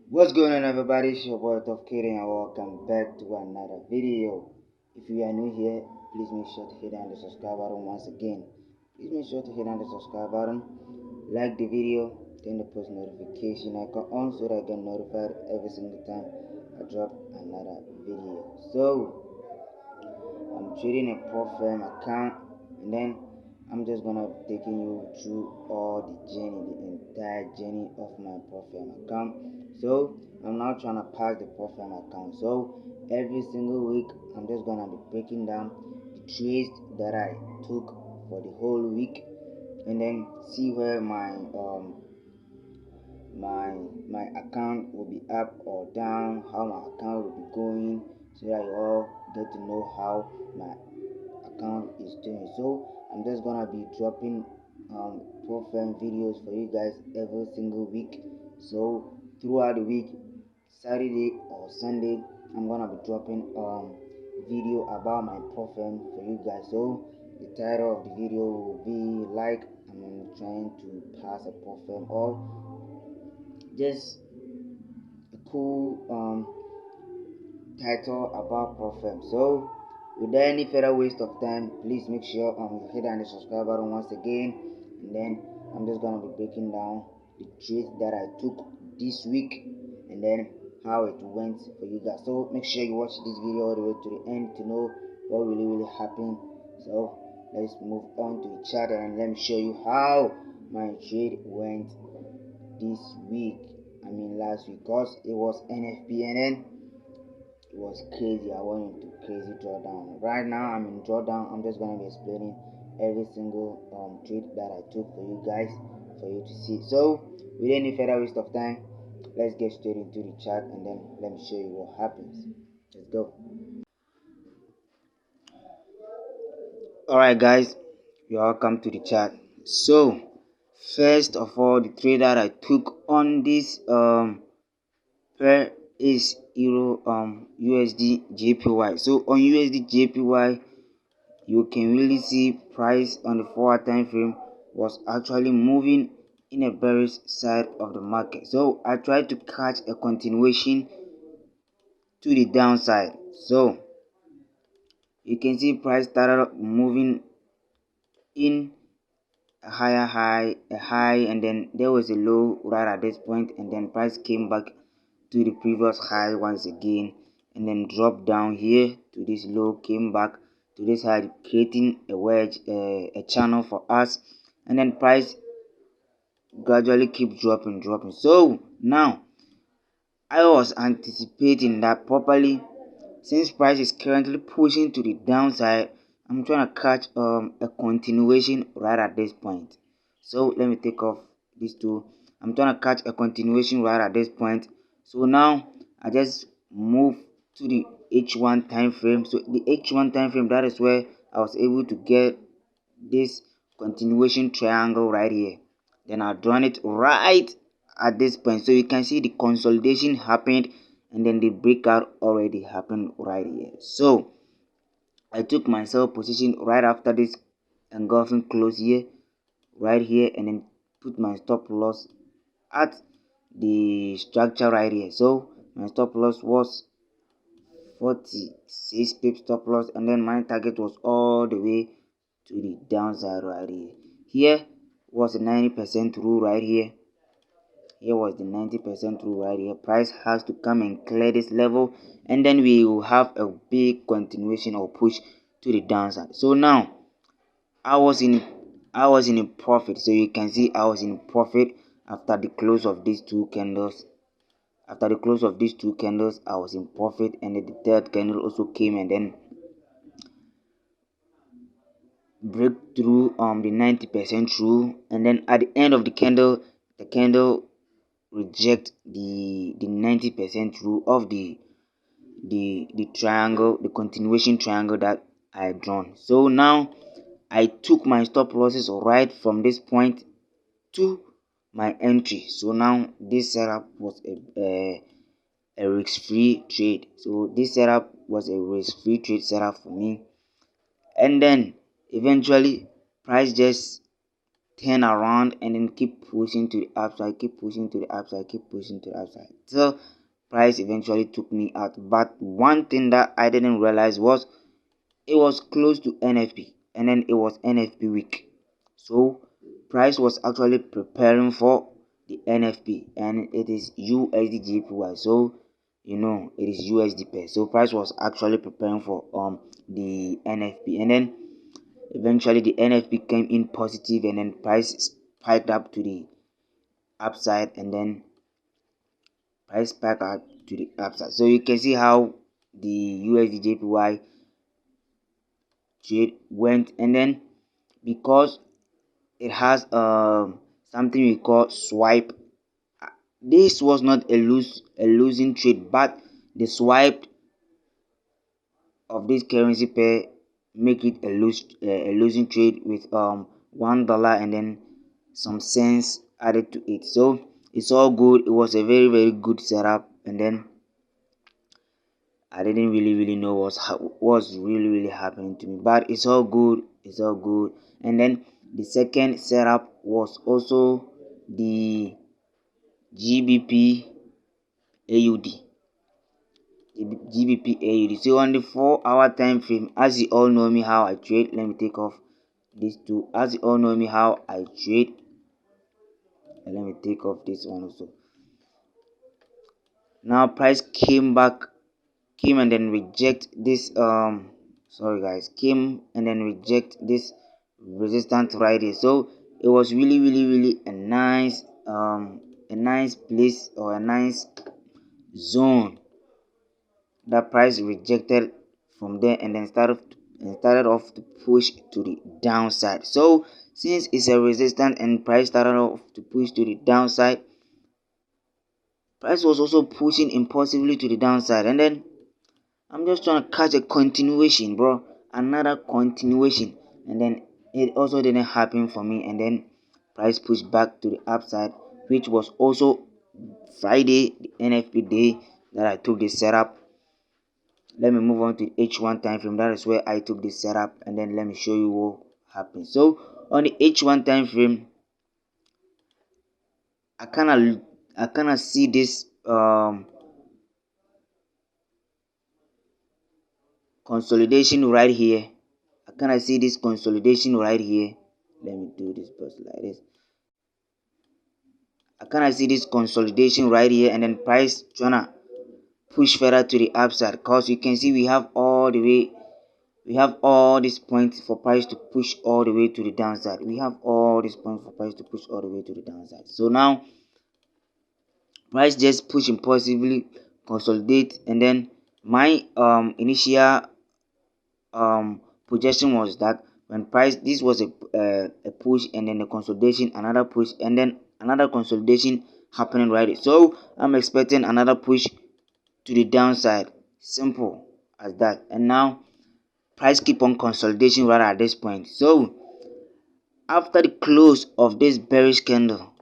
What's going on, everybody? It's your boy Top Kid and welcome back to another video. If you are new here, please make sure to hit on the subscribe button once again. Please make sure to hit on the subscribe button, like the video, turn the post notification icon on so that I get notified every single time I drop another video. So I'm trading a PropFirm account, and then I'm just gonna be taking you through all the journey, the entire journey of my PropFirm account. So I'm now trying to pass the PropFirm account. So every single week I'm just gonna be breaking down the trades that I took for the whole week, and then see where my account will be up or down, how my account will be going, so that you all get to know how my account is doing. So I'm just gonna be dropping profile videos for you guys every single week. So throughout the week, Saturday or Sunday, I'm gonna be dropping video about my profile for you guys. So the title of the video will be like I'm trying to pass a profile, or just a cool title about profile. So without any further waste of time, please make sure you hit on the subscribe button once again, and then I'm just gonna be breaking down the trades that I took this week, and then how it went for you guys. So make sure you watch this video all the way to the end to know what really happened. So let's move on to the chart and let me show you how my trade went this week. I mean last week, cause it was NFP, it was crazy. I went into crazy drawdown. Right now I'm in drawdown. I'm just gonna be explaining every single trade that I took for you guys, for you to see. So without any further waste of time, let's get straight into the chart, and then let me show you what happens. Let's go. Alright guys, you're welcome to the chart. So first of all, the trade that I took on this pair is Euro USD JPY. So on USD JPY, you can really see price on the forward time frame was actually moving in a bearish side of the market. So I tried to catch a continuation to the downside. So you can see price started moving in a high, and then there was a low right at this point, and then price came back to the previous high once again, and then dropped down here to this low, came back to this high, creating a wedge, a channel for us, and then price gradually keep dropping. So now I was anticipating that properly, since price is currently pushing to the downside. I'm trying to catch a continuation right at this point. So let me take off these two. I'm trying to catch a continuation right at this point. So now I just move to the H1 time frame. So the H1 time frame, that is where I was able to get this continuation triangle right here. Then I've drawn it right at this point, so you can see the consolidation happened, and then the breakout already happened right here. So I took my sell position right after this engulfing close here, right here, and then put my stop loss at the structure right here. So my stop loss was 46 pip stop loss, and then my target was all the way to the downside right here. Here was the 90% rule right here. Here was the 90% rule right here. Price has to come and clear this level, and then we will have a big continuation or push to the downside. So now I was in a profit. So you can see I was in profit after the close of these two candles. After the close of these two candles, I was in profit, and then the third candle also came and then break through the 90% rule, and then at the end of the candle reject the 90% rule of the triangle, the continuation triangle that I drawn. So now I took my stop losses right from this point to my entry. So now this setup was a risk-free trade. So this setup was a risk-free trade setup for me, and then eventually price just turn around and then keep pushing to the upside, keep pushing to the upside, keep pushing to the upside till price eventually took me out. But one thing that I didn't realize was it was close to NFP, and then it was NFP week, so price was actually preparing for the NFP, and it is USD JPY. So it is USD pair. So price was actually preparing for the NFP, and then eventually the NFP came in positive, and then price spiked up to the upside, and then price spiked up to the upside. So you can see how the USD JPY trade went, and then because it has something we call swipe. This was not a losing trade, but the swipe of this currency pair make it a losing trade with $1 and then some cents added to it. So it's all good. It was a very very good setup, and then I didn't really know what's really happening to me, but it's all good. It's all good. And then the second setup was also the GBP AUD. GBP AUD. So on the 4-hour time frame, as you all know me how I trade, let me take off these two. As you all know me how I trade, and let me take off this one also. Now price came and then reject this sorry guys, came and then reject this resistance right here. So it was really a nice place, or a nice zone that price rejected from there, and then started off to push to the downside. So since it's a resistance and price started off to push to the downside, price was also pushing impulsively to the downside, and then I'm just trying to catch a continuation, bro. Another continuation. And then it also didn't happen for me. And then price pushed back to the upside, which was also Friday, the NFP day that I took this setup. Let me move on to H1 time frame. That is where I took this setup. And then let me show you what happened. So on the H1 time frame, I kinda see this consolidation right here. I see this consolidation right here. Let me do this first like this. I see this consolidation right here, and then price trying to push further to the upside, because you can see we have all these points for price to push all the way to the downside. We have all these points for price to push all the way to the downside. So now price just push impulsively, consolidate, and then my initial projection was that when price, this was a push, and then a consolidation, another push, and then another consolidation happening right. So I'm expecting another push to the downside, simple as that. And now price keep on consolidation right at this point. So after the close of this bearish candle,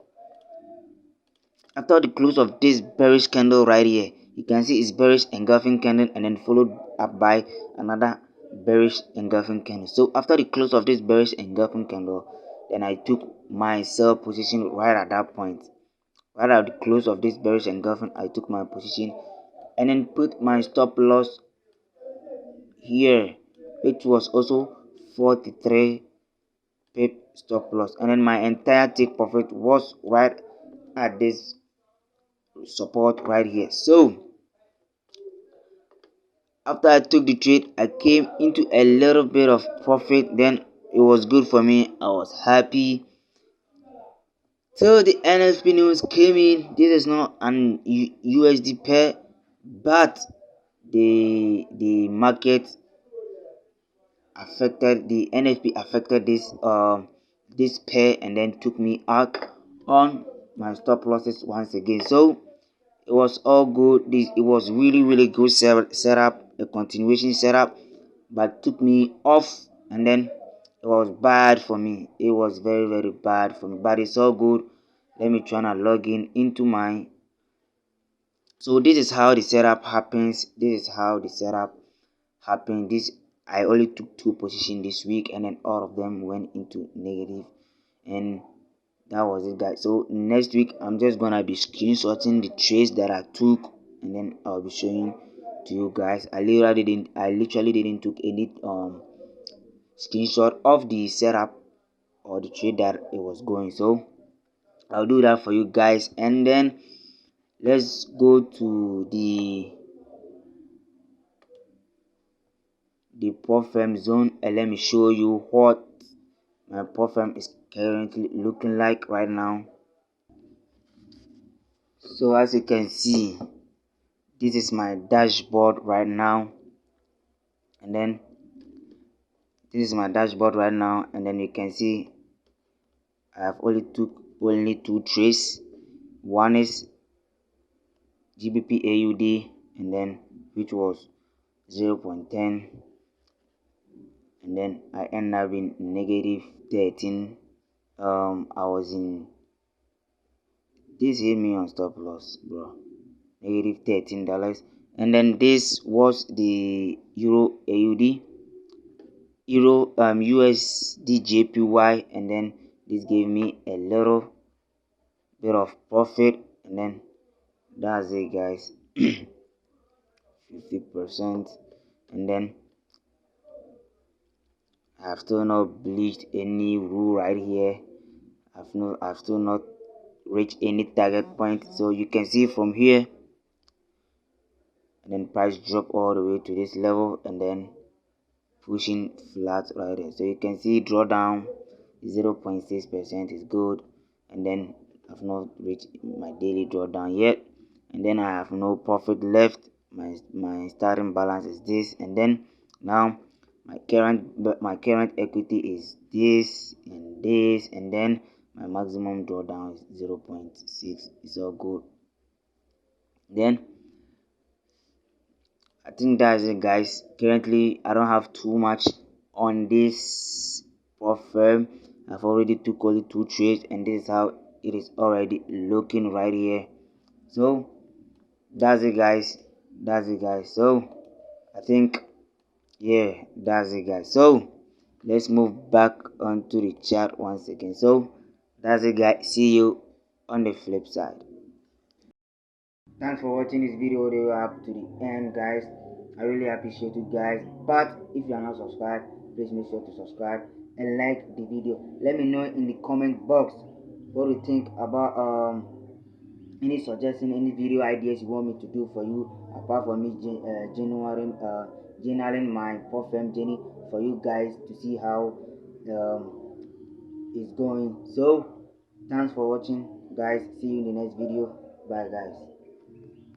right here, you can see it's bearish engulfing candle, and then followed up by another bearish engulfing candle. So after the close of this bearish engulfing candle, then I took my sell position right at that point. Right at the close of this bearish engulfing, I took my position and then put my stop loss here, which was also 43 pip stop loss, and then my entire take profit was right at this support right here. So after I took the trade, I came into a little bit of profit. Then it was good for me. I was happy. So the NFP news came in. This is not an USD pair, but the market affected, the NFP affected this pair, and then took me out on my stop losses once again. So it was all good. It was really good setup, a continuation setup, but took me off, and then it was bad for me. It was very bad for me, but it's all good. Let me try to log in into my. So this is how the setup happens. This I only took 2 positions this week, and then all of them went into negative, and that was it, guys. So next week I'm just gonna be screenshotting the trades that I took, and then I'll be showing to you guys. I literally didn't took any screenshot of the setup or the trade that it was going. So I'll do that for you guys, and then let's go to the prop firm zone, and let me show you what my prop firm is currently looking like right now. So as you can see, this is my dashboard right now, and then this is my dashboard right now, and then you can see I have only two trades. One is GBP AUD, and then which was 0.10, and then I end up in negative 13. I was in this hit me on stop loss, bro. Negative $13, and then this was the Euro AUD, USD JPY, and then this gave me a little bit of profit, and then that's it, guys. 50%, and then I have still not bleached any rule right here. I've still not reached any target point. So you can see from here, and then price drop all the way to this level, and then pushing flat right there. So you can see drawdown 0.6% is good, and then I've not reached my daily drawdown yet, and then I have no profit left. My starting balance is this, and then now my current equity is this and this, and then my maximum drawdown is 0.6. It's all good. Then I think that's it, guys. Currently I don't have too much on this prop firm. I've already took only two trades, and this is how it is already looking right here. So that's it, guys. So I think, yeah, that's it, guys. So let's move back onto the chat once again. So that's it, guys. See you on the flip side. Thanks for watching this video all the way up to the end, guys. I really appreciate you guys. But if you are not subscribed, please make sure to subscribe and like the video. Let me know in the comment box what you think about any suggestion, any video ideas you want me to do for you, apart from me journaling my perfume journey for you guys to see how it's going. So thanks for watching, guys. See you in the next video. Bye, guys.